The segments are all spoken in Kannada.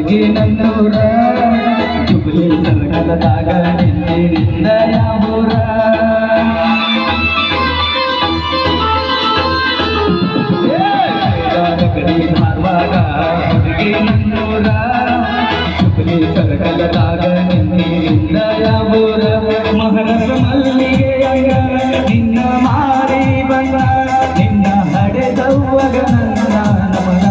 ಹುಡುಗಿ ನನ್ನೂರ ಹುಬ್ಳಿ ಸರ್ಕಲದಾಗ ನಿಂದ ಯಾವೂರ ಕಡಿ ಧಾರವಾಡ ಹುಡುಗಿ ನನ್ನೂರ ಹುಬ್ಳಿ ಸರ್ಕಲದಾಗ ನಿಂದ ಯಾವೂರ ಮಹರಸ ಮಲ್ಲಿಗೆಯ ನಿನ್ನ ಮಾರಿ ಬಂದ ನಿನ್ನ ಹಡೆದವ್ವಗ ನನ್ನ ನಮನ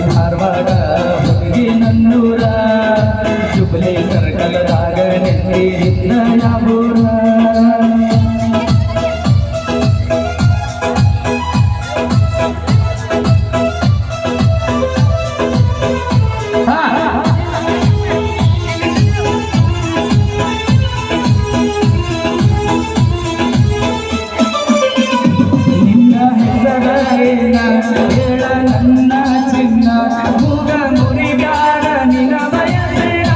ಧಾರವಾಡ ಹುಡುಗಿ ನನ್ನೂರ ಹುಬ್ಳಿ ಸರ್ಕಲದಾಗ ನಿಂದ ಯಾವೂರ ನಿನ್ನ ಹೆಸರೇನ ಹೇಳ ನನ್ನ ಚಿನ್ನ ಮೂಗ ಮುರಿಗಾರ ನಿನ ಬಯಸಿನ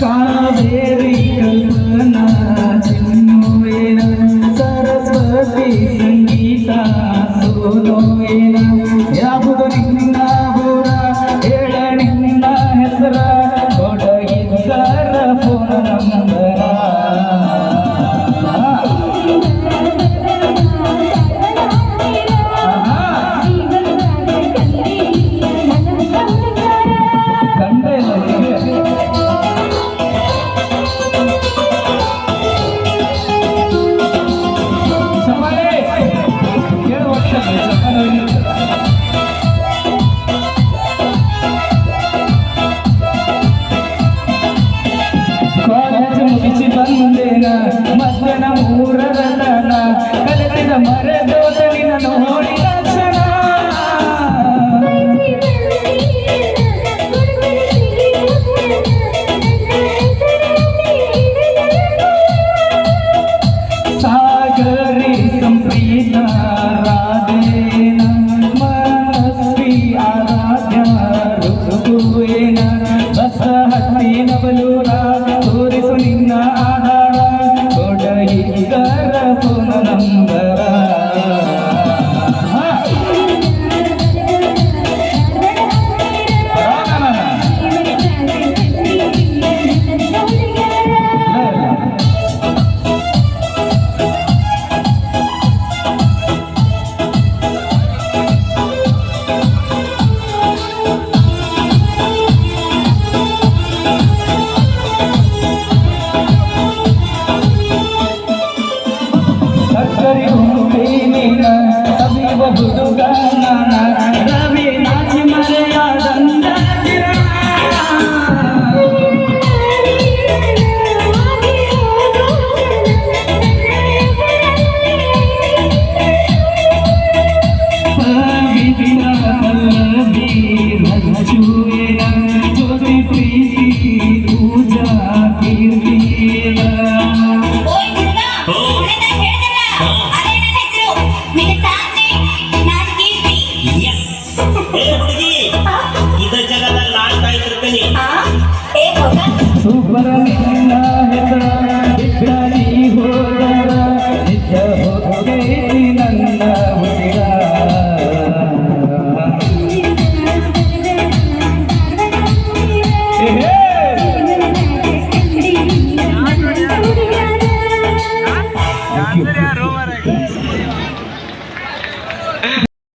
ಕಾವೇರಿ ಕಲ್ಪನಾ ಚಿನ್ನುವೇನ ಸರಸ್ವತಿ ಸಂಗೀತ ಸೋನುವೇನ ಯಾವುದು ನಿನ್ನ ಊರ ಹೇಳ ನಿನ್ನ ಹೆಸರ ಕೊಡಗಿದ್ದರ ಫೋನ್ ನಂಬರ ಕಂಡೇ ಕಾಲೇಜ್ ಮುಗಿಸಿ ಬಂದೇನ ಮಧ್ಯಾಹ್ನ ಮೂರರತನ ಕಲಿತಿದ ಮರೆದೋದಲಿನ ನೋಡಿದ ಕ್ಷಣ ಸಾಗರಿ ಸಂಪ್ರೀತ ರಾಧೇನ ಮನಸ್ವಿ ಆರಾಧ್ಯ ಋತುವೇನ ಬಸ ಹತ್ತಿ ನವಲೂರ ತೋರಿಸು ನಿನ್ನ ಆಧಾರ ಕೊಡಗಿಗರ ಫೋನ್ ನಂಬರ ಸಕ್ಕರೆ ಹುಡುಗಿನ ಸವಿವ ಹುಡುಗನ ರವಿ ನಾಚಿ ಮರೆಯಾದಂದ ಜ್ಯೋತಿ ಪ್ರೀತಿ ಪೂಜಾ ಕೀರ್ತಿಯ ಸೂಪರ್